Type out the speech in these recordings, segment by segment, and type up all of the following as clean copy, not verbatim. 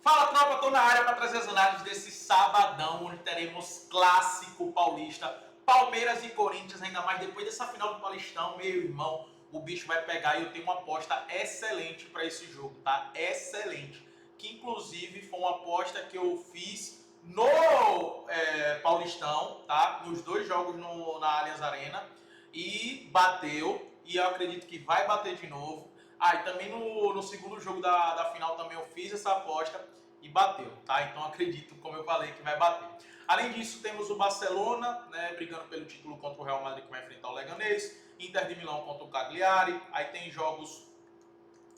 Fala, tropa, tô na área para trazer as análises desse sabadão, onde teremos clássico paulista, Palmeiras e Corinthians, ainda mais depois dessa final do Paulistão, meu irmão, o bicho vai pegar e eu tenho uma aposta excelente para esse jogo, tá? Excelente. Que inclusive foi uma aposta que eu fiz no Paulistão, tá? Nos dois jogos na Allianz Arena e bateu, e eu acredito que vai bater de novo. E também no segundo jogo da final também eu fiz essa aposta e bateu, tá? Então acredito, como eu falei, que vai bater. Além disso, temos o Barcelona, né, brigando pelo título contra o Real Madrid, que vai enfrentar o Leganés, Inter de Milão contra o Cagliari, aí tem jogos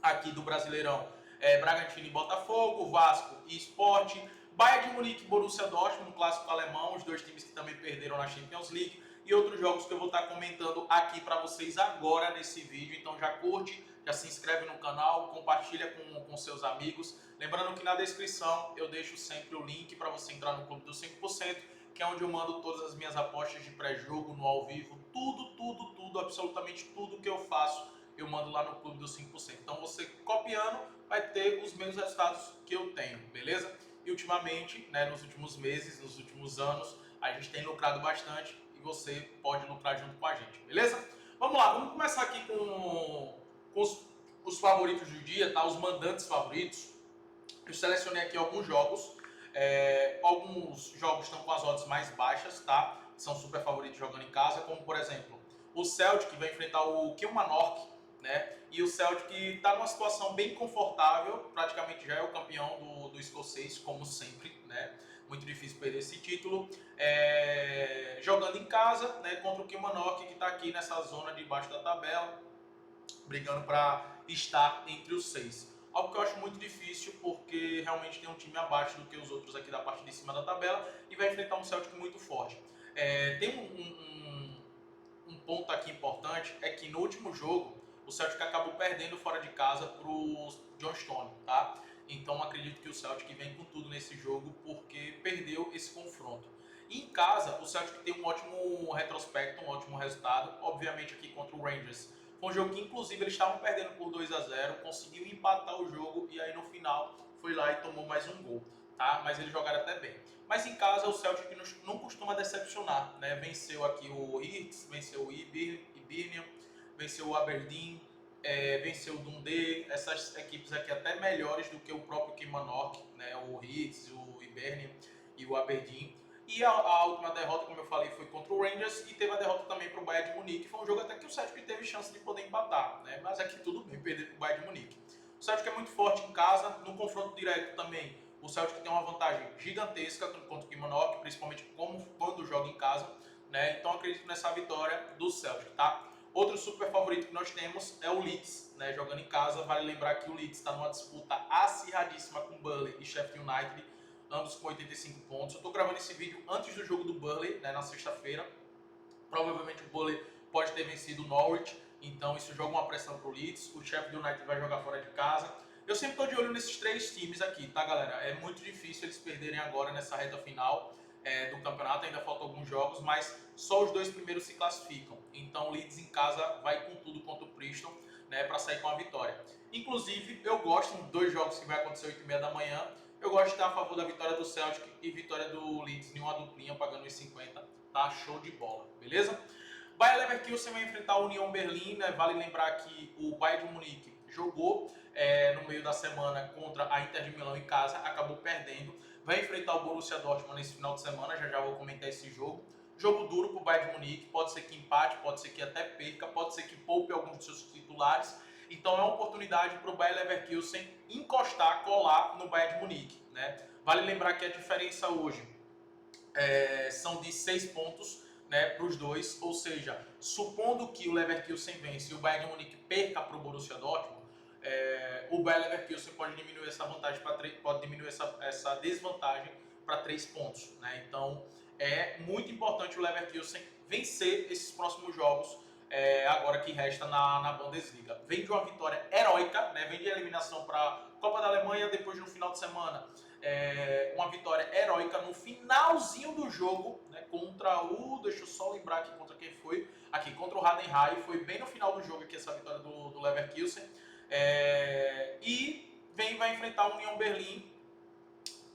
aqui do Brasileirão, Bragantino e Botafogo, Vasco e Sport, Bayern de Munique e Borussia Dortmund, no clássico alemão, os dois times que também perderam na Champions League, e outros jogos que eu vou estar comentando aqui para vocês agora nesse vídeo. Então já curte, já se inscreve no canal, compartilha com seus amigos. Lembrando que na descrição eu deixo sempre o link para você entrar no Clube dos 5%, que é onde eu mando todas as minhas apostas de pré-jogo, no ao vivo, tudo, absolutamente tudo que eu faço, eu mando lá no Clube dos 5%. Então você copiando vai ter os mesmos resultados que eu tenho, beleza? E ultimamente, né, nos últimos meses, nos últimos anos, a gente tem lucrado bastante e você pode lucrar junto com a gente, beleza? Vamos lá, vamos começar aqui com os favoritos do dia, tá? Os mandantes favoritos. Eu selecionei aqui alguns jogos. Alguns jogos estão com as odds mais baixas, tá? São super favoritos jogando em casa, como por exemplo, o Celtic vai enfrentar o Kilmarnock, né? E o Celtic está numa situação bem confortável, praticamente já é o campeão do escocês, como sempre, né? Muito difícil perder esse título. Jogando em casa, né, contra o Kilmarnock, que está aqui nessa zona de baixo da tabela, brigando para estar entre os 6. Algo que eu acho muito difícil, porque realmente tem um time abaixo do que os outros aqui da parte de cima da tabela e vai enfrentar um Celtic muito forte. Tem um ponto aqui importante, é que no último jogo o Celtic acabou perdendo fora de casa para o Johnstone, tá? Então acredito que o Celtic vem com tudo nesse jogo, porque perdeu esse confronto. E em casa, o Celtic tem um ótimo retrospecto, um ótimo resultado, obviamente aqui contra o Rangers. Foi um jogo que inclusive eles estavam perdendo por 2-0, conseguiu empatar o jogo e aí no final foi lá e tomou mais um gol, tá? Mas eles jogaram até bem. Mas em casa o Celtic não costuma decepcionar, né? Venceu aqui o Hearts, venceu o Hibernian, venceu o Aberdeen, venceu o Dundee, essas equipes aqui até melhores do que o próprio Kilmarnock, né? O Hearts, o Hibernian e o Aberdeen. E a última derrota, como eu falei, foi contra o Rangers e teve a derrota também para o Bayern de Munique. Foi um jogo até que o Celtic teve chance de poder empatar, né? Mas aqui tudo bem, perder para o Bayern de Munique. O Celtic é muito forte em casa, no confronto direto também. O Celtic tem uma vantagem gigantesca contra o Kilmarnock, principalmente quando joga em casa, né? Então acredito nessa vitória do Celtic, tá? Outro super favorito que nós temos é o Leeds, né? Jogando em casa. Vale lembrar que o Leeds está numa disputa acirradíssima com o Burnley e Sheffield United, ambos com 85 pontos. Eu estou gravando esse vídeo antes do jogo do Burnley, né, na sexta-feira. Provavelmente o Burnley pode ter vencido o Norwich, então isso joga uma pressão pro Leeds. O Sheffield United vai jogar fora de casa. Eu sempre estou de olho nesses três times aqui, tá, galera? É muito difícil eles perderem agora nessa reta final do campeonato, ainda faltam alguns jogos, mas só os dois primeiros se classificam. Então o Leeds em casa vai com tudo contra o Preston, né, para sair com a vitória. Inclusive, eu gosto dos dois jogos que vai acontecer 8h30 da manhã. Eu gosto de estar a favor da vitória do Celtic e vitória do Leeds em uma duplinha, pagando os 50. Tá show de bola, beleza? Bayer Leverkusen vai enfrentar a União Berlim, né? Vale lembrar que o Bayern de Munique jogou no meio da semana contra a Inter de Milão em casa, acabou perdendo. Vai enfrentar o Borussia Dortmund nesse final de semana, já vou comentar esse jogo. Jogo duro para o Bayern de Munique, pode ser que empate, pode ser que até perca, pode ser que poupe alguns dos seus titulares. Então é uma oportunidade para o Bayer Leverkusen encostar, colar no Bayern de Munique, né? Vale lembrar que a diferença hoje são de 6 pontos, né, para os dois, ou seja, supondo que o Leverkusen vence e o Bayern de Munique perca para o Borussia Dortmund, o Bayer Leverkusen pode diminuir essa vantagem pode diminuir essa desvantagem para 3 pontos, né? Então é muito importante o Leverkusen vencer esses próximos jogos agora que resta na Bundesliga. Vem de uma vitória heróica, né? Vem de eliminação para a Copa da Alemanha, depois no final de semana uma vitória heróica no finalzinho do jogo, né, contra o... Deixa eu só lembrar aqui contra quem foi. Aqui, contra o Heidenheim. Foi bem no final do jogo aqui essa vitória do Leverkusen. E vai enfrentar a União Berlim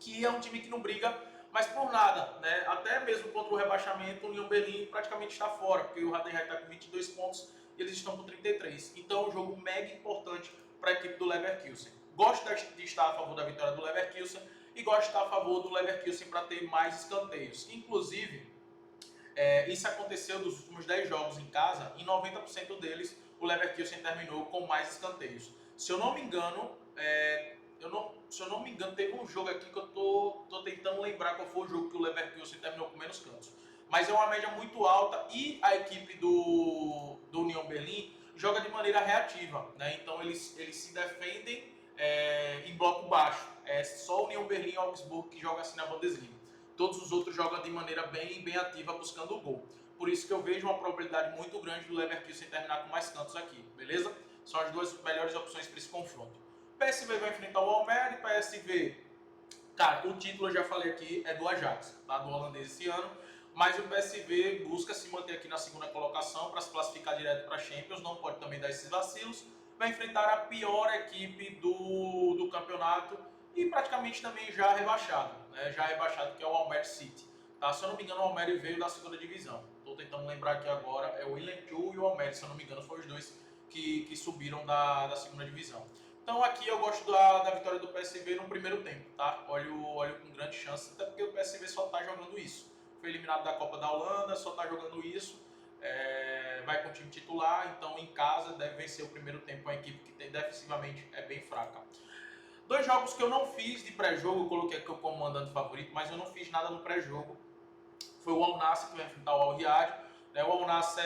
que é um time que não briga mais por nada, né? Até mesmo contra o rebaixamento, o União Berlim praticamente está fora, porque o Heidenheim está com 22 pontos e eles estão com 33. Então é um jogo mega importante para a equipe do Leverkusen. Gosto de estar a favor da vitória do Leverkusen e gosto de estar a favor do Leverkusen para ter mais escanteios. Inclusive, isso aconteceu dos últimos 10 jogos em casa, em 90% deles o Leverkusen terminou com mais escanteios. Se eu não me engano, teve um jogo aqui que eu tô tentando lembrar qual foi o jogo que o Leverkusen terminou com menos cantos. Mas é uma média muito alta e a equipe do União Berlim joga de maneira reativa, né? Então eles se defendem em bloco baixo. É só o União Berlim e o Augsburg que joga assim na Bundesliga. Todos os outros jogam de maneira bem ativa buscando o gol. Por isso que eu vejo uma probabilidade muito grande do Leverkusen terminar com mais cantos aqui, beleza? São as duas melhores opções para esse confronto. PSV vai enfrentar o Almere, PSV, cara, o título eu já falei aqui é do Ajax, tá? Do holandês esse ano, mas o PSV busca se manter aqui na segunda colocação para se classificar direto para a Champions, não pode também dar esses vacilos, vai enfrentar a pior equipe do campeonato e praticamente também já rebaixado, né? Já rebaixado, que é o Almere City, tá? Se eu não me engano, o Almere veio da segunda divisão, estou tentando lembrar aqui agora, é o Willem II e o Almere, se eu não me engano, foram os dois que subiram da segunda divisão. Então aqui eu gosto da vitória do PSV no primeiro tempo, tá? Olho com grande chance, até porque o PSV só tá jogando isso. Foi eliminado da Copa da Holanda, só tá jogando isso. Vai com o time titular, então em casa deve vencer o primeiro tempo, uma equipe que defensivamente é bem fraca. Dois jogos que eu não fiz de pré-jogo, eu coloquei aqui como mandante favorito, mas eu não fiz nada no pré-jogo. Foi o Al Nassr que vai enfrentar o Al Riyad. O Al Nassr,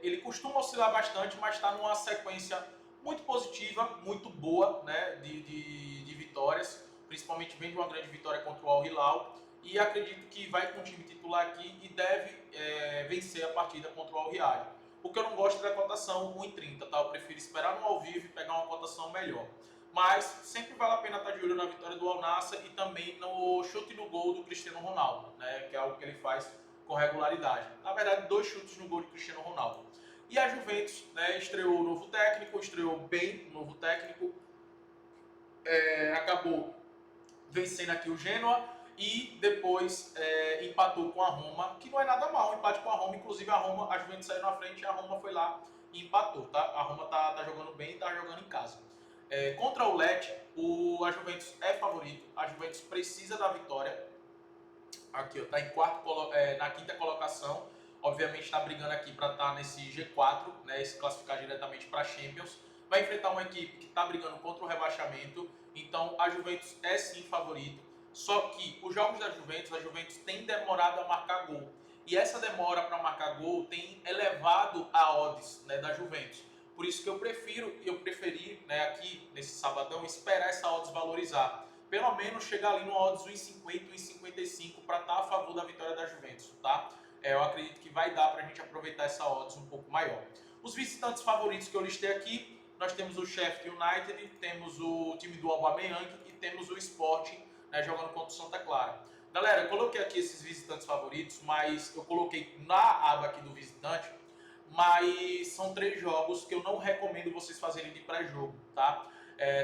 ele costuma oscilar bastante, mas está numa sequência muito positiva, muito boa, né, de vitórias, principalmente vem de uma grande vitória contra o Al Hilal, e acredito que vai com o time titular aqui e deve vencer a partida contra o Al Riyad. O que eu não gosto é da cotação 1,30, tá? Eu prefiro esperar no ao vivo e pegar uma cotação melhor. Mas sempre vale a pena estar de olho na vitória do Al Nassr e também no chute no gol do Cristiano Ronaldo, né, que é algo que ele faz com regularidade. Na verdade, 2 chutes no gol do Cristiano Ronaldo. E a Juventus, né, estreou o novo técnico, estreou bem o novo técnico, acabou vencendo aqui o Genoa e depois empatou com a Roma, que não é nada mal, um empate com a Roma, inclusive a Juventus saiu na frente e a Roma foi lá e empatou, tá? A Roma tá jogando bem e tá jogando em casa. Contra o Lecce, a Juventus é favorito, a Juventus precisa da vitória, aqui ó, tá na quinta colocação, obviamente está brigando aqui para estar nesse G4, né, e se classificar diretamente para a Champions. Vai enfrentar uma equipe que está brigando contra o rebaixamento, então a Juventus é sim favorito. Só que os jogos da Juventus, a Juventus tem demorado a marcar gol. E essa demora para marcar gol tem elevado a odds, né, da Juventus. Por isso que eu preferi, né, aqui nesse sabadão, esperar essa odds valorizar. Pelo menos chegar ali no odds 1,50, 1,55 para estar a favor da vitória da Juventus, tá? Eu acredito que vai dar para a gente aproveitar essa odds um pouco maior. Os visitantes favoritos que eu listei aqui, nós temos o Sheffield United, temos o time do Aubameyang e temos o Sporting, né, jogando contra o Santa Clara. Galera, eu coloquei aqui esses visitantes favoritos, mas eu coloquei na aba aqui do visitante, mas são 3 jogos que eu não recomendo vocês fazerem de pré-jogo, tá?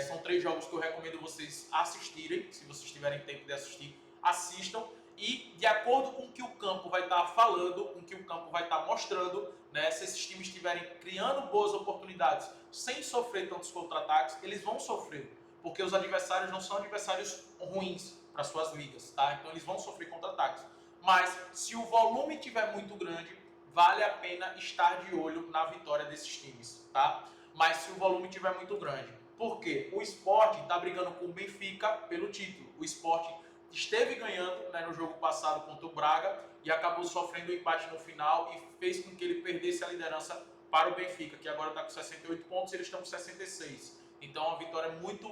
São 3 jogos que eu recomendo vocês assistirem, se vocês tiverem tempo de assistir, assistam. E de acordo com o que o campo vai estar falando, com o que o campo vai estar mostrando, né, se esses times estiverem criando boas oportunidades sem sofrer tantos contra-ataques, eles vão sofrer, porque os adversários não são adversários ruins para suas ligas, tá? Então eles vão sofrer contra-ataques. Mas se o volume estiver muito grande, vale a pena estar de olho na vitória desses times, tá? Mas se o volume estiver muito grande, por quê? O Sporting está brigando com o Benfica pelo título. O Sporting esteve ganhando, né, no jogo passado contra o Braga e acabou sofrendo o empate no final e fez com que ele perdesse a liderança para o Benfica, que agora está com 68 pontos e eles estão com 66. Então é uma vitória muito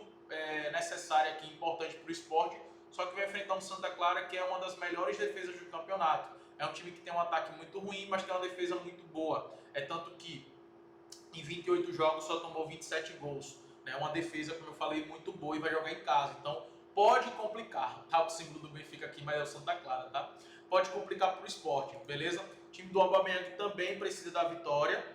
necessária aqui, importante para o Sporting, só que vai enfrentar um Santa Clara que é uma das melhores defesas do campeonato. É um time que tem um ataque muito ruim, mas tem uma defesa muito boa. É tanto que em 28 jogos só tomou 27 gols. É uma defesa, como eu falei, muito boa e vai jogar em casa. Então pode complicar, tá? O símbolo do Benfica aqui, mas é o Santa Clara, tá? Pode complicar para o Sporting, beleza? O time do Aubameyang também precisa da vitória.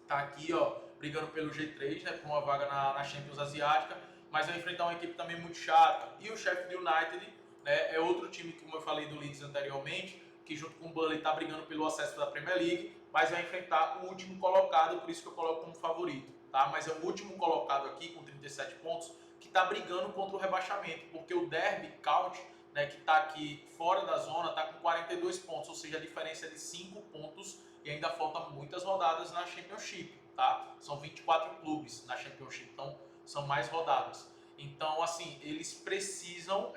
Tá aqui, ó, brigando pelo G3, né? Por uma vaga na Champions Asiática. mas vai enfrentar uma equipe também muito chata. E o Sheffield United, né, é outro time, como eu falei do Leeds anteriormente, que junto com o Burnley está brigando pelo acesso da Premier League, mas vai enfrentar o último colocado, por isso que eu coloco como favorito, tá? Mas é o último colocado aqui com 37 pontos que está brigando contra o rebaixamento, porque o Derby County, né, que está aqui fora da zona, está com 42 pontos, ou seja, a diferença é de 5 pontos e ainda faltam muitas rodadas na Championship, tá? São 24 clubes na Championship, então são mais rodadas. Então, assim, eles precisam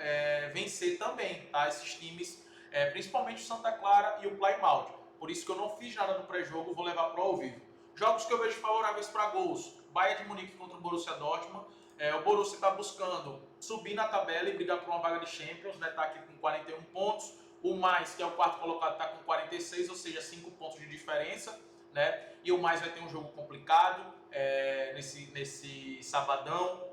vencer também, tá? Esses times, principalmente o Santa Clara e o Plymouth. Por isso que eu não fiz nada no pré-jogo, vou levar para ao vivo. Jogos que eu vejo favoráveis para gols. Bayern de Munique contra o Borussia Dortmund. O Borussia está buscando subir na tabela e brigar por uma vaga de Champions, né? Tá aqui com 41 pontos. O Mais, que é o quarto colocado, está com 46, ou seja, 5 pontos de diferença, né? E o Mais vai ter um jogo complicado nesse sabadão.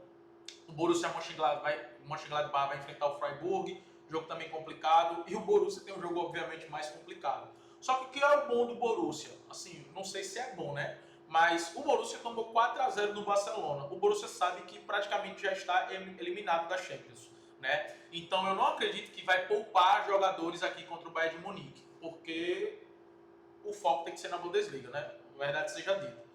O Borussia Mönchengladbach vai enfrentar o Freiburg, jogo também complicado. E o Borussia tem um jogo, obviamente, mais complicado. Só que o que é o bom do Borussia? Assim, não sei se é bom, né? Mas o Borussia tomou 4-0 do Barcelona. O Borussia sabe que praticamente já está eliminado da Champions, né? Então eu não acredito que vai poupar jogadores aqui contra o Bayern de Munique, porque o foco tem que ser na Bundesliga, né? Na verdade seja dita.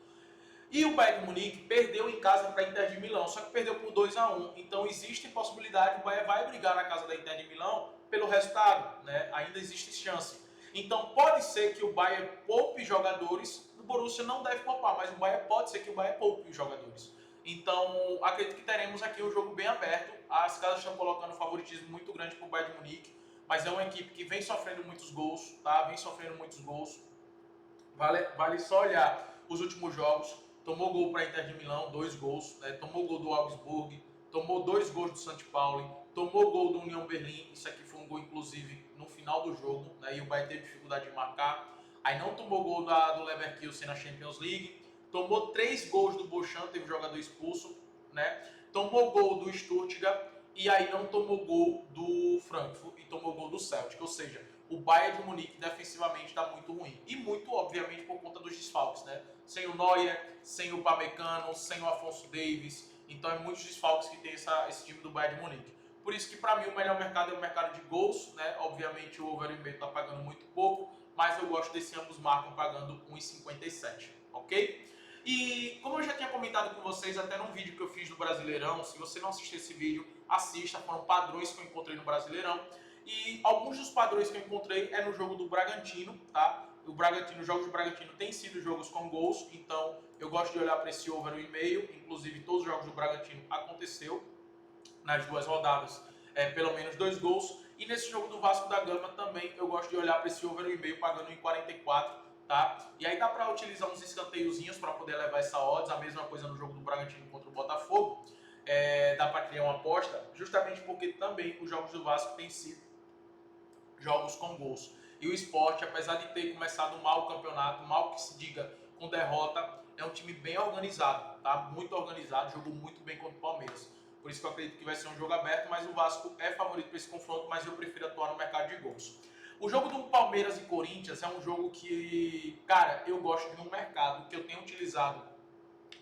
E o Bayern de Munique perdeu em casa para a Inter de Milão, só que perdeu por 2-1. Então existe possibilidade, o Bayern vai brigar na casa da Inter de Milão pelo resultado, né? Ainda existe chance. Então pode ser que o Bayern poupe jogadores, o Borussia não deve poupar, mas o Bayern pode ser que o Bayern poupe os jogadores. Então acredito que teremos aqui um jogo bem aberto. As casas estão colocando um favoritismo muito grande para o Bayern de Munique, mas é uma equipe que vem sofrendo muitos gols, tá? Vem sofrendo muitos gols. Vale só olhar os últimos jogos. Tomou gol para a Inter de Milão, 2 gols. Né? Tomou gol do Augsburg, tomou 2 gols do St. Pauli, tomou gol do União Berlim. Isso aqui foi um gol, inclusive, no final do jogo. Né? E o Bayern teve dificuldade de marcar. Aí não tomou gol do Leverkusen na Champions League. Tomou 3 gols do Bochum, teve jogador expulso. Né? Tomou gol do Stuttgart. E aí não tomou gol do Frankfurt e tomou gol do Celtic. Ou seja, o Bayern de Munique defensivamente está muito ruim. E muito, obviamente, por conta dos desfalques, né? Sem o Neuer, sem o Pamecano, sem o Afonso Davies. Então é muitos desfalques que tem esse time do Bayern de Munique. Por isso que para mim o melhor mercado é o mercado de gols, né? Obviamente o over está pagando muito pouco, mas eu gosto desse ambos marcam pagando 1,57, ok? E como eu já tinha comentado com vocês até num vídeo que eu fiz do Brasileirão, se você não assistiu esse vídeo, assista, foram padrões que eu encontrei no Brasileirão. E alguns dos padrões que eu encontrei é no jogo do Bragantino, tá? Os jogos do Bragantino têm sido jogos com gols, então eu gosto de olhar para esse over 1,5. Inclusive, todos os jogos do Bragantino aconteceu nas 2 rodadas, pelo menos 2 gols. E nesse jogo do Vasco da Gama também eu gosto de olhar para esse over 1,5 pagando em 44, tá? E aí dá para utilizar uns escanteiozinhos para poder levar essa odds, a mesma coisa no jogo do Bragantino contra o Botafogo. Dá para criar uma aposta, justamente porque também os jogos do Vasco têm sido jogos com gols. E o Sport, apesar de ter começado mal o campeonato, mal que se diga, com derrota, é um time bem organizado, tá? Muito organizado, jogou muito bem contra o Palmeiras. Por isso que eu acredito que vai ser um jogo aberto, mas o Vasco é favorito para esse confronto, mas eu prefiro atuar no mercado de gols. O jogo do Palmeiras e Corinthians é um jogo que, cara, eu gosto de um mercado que eu tenho utilizado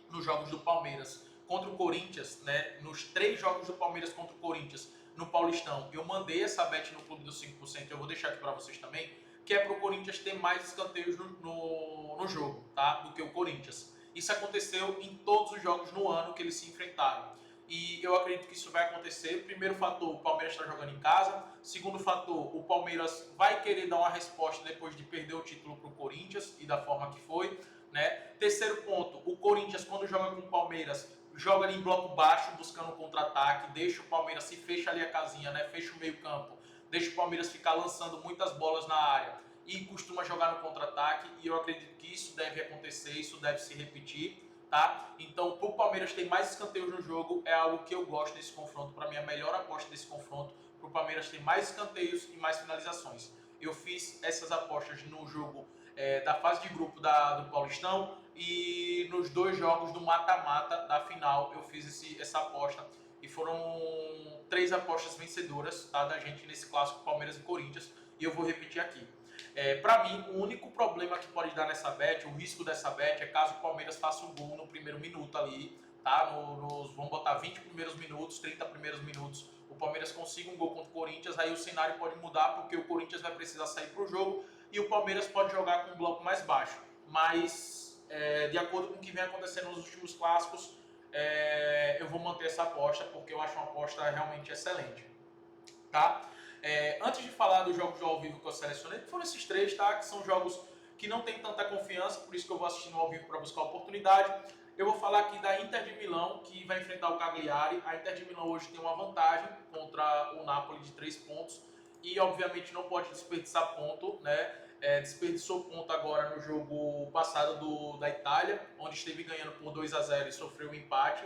nos jogos do Palmeiras contra o Corinthians, né? Nos 3 jogos do Palmeiras contra o Corinthians, no Paulistão, eu mandei essa bet no clube dos 5%, eu vou deixar aqui para vocês também, que é para o Corinthians ter mais escanteios no jogo, tá? Do que o Corinthians. Isso aconteceu em todos os jogos no ano que eles se enfrentaram. E eu acredito que isso vai acontecer. Primeiro fator, o Palmeiras está jogando em casa. Segundo fator, o Palmeiras vai querer dar uma resposta depois de perder o título para o Corinthians e da forma que foi, né? Terceiro ponto, o Corinthians, quando joga com o Palmeiras, joga ali em bloco baixo, buscando um contra-ataque, deixa o Palmeiras, se fecha ali a casinha, né? Fecha o meio campo, deixa o Palmeiras ficar lançando muitas bolas na área e costuma jogar no contra-ataque, e eu acredito que isso deve acontecer, isso deve se repetir, tá? Então, para o Palmeiras ter mais escanteios no jogo, é algo que eu gosto desse confronto, para mim a melhor aposta desse confronto, para o Palmeiras ter mais escanteios e mais finalizações. Eu fiz essas apostas no jogo da fase de grupo do Paulistão, e nos 2 jogos do mata-mata da final eu fiz essa aposta, e foram 3 apostas vencedoras, tá, da gente nesse clássico Palmeiras e Corinthians, e eu vou repetir aqui. Para mim, o único problema que pode dar nessa bet, o risco dessa bet, é caso o Palmeiras faça um gol no primeiro minuto ali, tá? Vamos botar 20 primeiros minutos, 30 primeiros minutos, o Palmeiras consiga um gol contra o Corinthians, aí o cenário pode mudar, porque o Corinthians vai precisar sair pro jogo e o Palmeiras pode jogar com um bloco mais baixo. Mas, de acordo com o que vem acontecendo nos últimos clássicos, eu vou manter essa aposta, porque eu acho uma aposta realmente excelente, tá? Antes de falar dos jogos ao vivo que eu selecionei, que foram esses três, tá? Que são jogos que não tem tanta confiança, por isso que eu vou assistir no ao vivo para buscar oportunidade. Eu vou falar aqui da Inter de Milão, que vai enfrentar o Cagliari. A Inter de Milão hoje tem uma vantagem contra o Napoli de 3 pontos e, obviamente, não pode desperdiçar ponto, né? Desperdiçou ponto agora no jogo passado da Itália, onde esteve ganhando por 2-0 e sofreu um empate.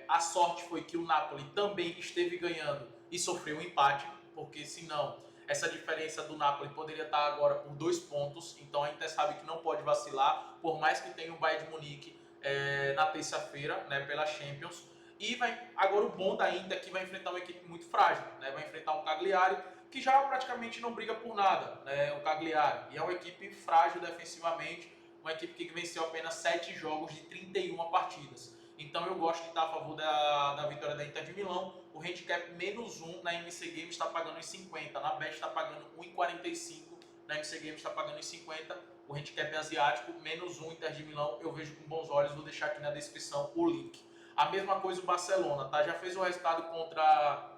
A sorte foi que o Napoli também esteve ganhando e sofreu um empate, porque senão essa diferença do Napoli poderia estar agora por 2 pontos. Então a Inter sabe que não pode vacilar, por mais que tenha o Bayern de Munique na terça-feira, né, pela Champions. E agora o bom da Inter é que vai enfrentar uma equipe muito frágil, né, vai enfrentar um Cagliari que já praticamente não briga por nada, né, o Cagliari. E é uma equipe frágil defensivamente, uma equipe que venceu apenas 7 jogos de 31 partidas. Então eu gosto de estar a favor da vitória da Inter de Milão. O handicap -1 na MC Games está pagando em 50, na Bet está pagando 1,45, na MC Games está pagando em 50. O handicap asiático, -1 Inter de Milão, eu vejo com bons olhos, vou deixar aqui na descrição o link. A mesma coisa o Barcelona, tá? Já fez o resultado contra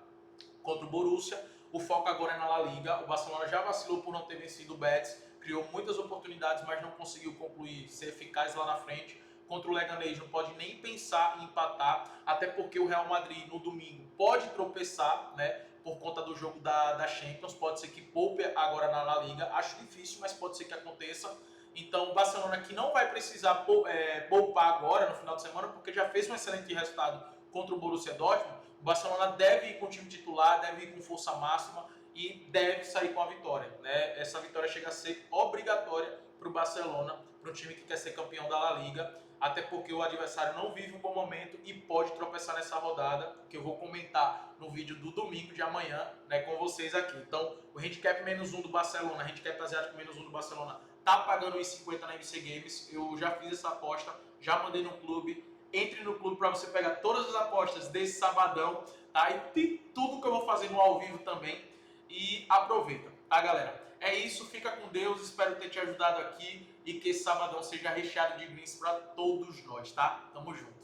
o Borussia, o foco agora é na La Liga. O Barcelona já vacilou por não ter vencido o Betis, criou muitas oportunidades, mas não conseguiu concluir, ser eficaz lá na frente. Contra o Leganés não pode nem pensar em empatar, até porque o Real Madrid no domingo pode tropeçar, né, por conta do jogo da Champions, pode ser que poupe agora na La Liga, acho difícil, mas pode ser que aconteça. Então o Barcelona que não vai precisar poupar agora no final de semana, porque já fez um excelente resultado contra o Borussia Dortmund. O Barcelona deve ir com o time titular, deve ir com força máxima e deve sair com a vitória, né? Essa vitória chega a ser obrigatória para o Barcelona, para o time que quer ser campeão da La Liga, até porque o adversário não vive um bom momento e pode tropeçar nessa rodada, que eu vou comentar no vídeo do domingo de amanhã, né, com vocês aqui. Então, o handicap -1 do Barcelona, handicap asiático -1 do Barcelona, tá pagando 1,50 na MC Games. Eu já fiz essa aposta, já mandei no clube. Entre no clube para você pegar todas as apostas desse sabadão, tá? E tem tudo que eu vou fazer no ao vivo também. E aproveita, tá, galera? É isso, fica com Deus, espero ter te ajudado aqui e que esse sabadão seja recheado de greens para todos nós, tá? Tamo junto.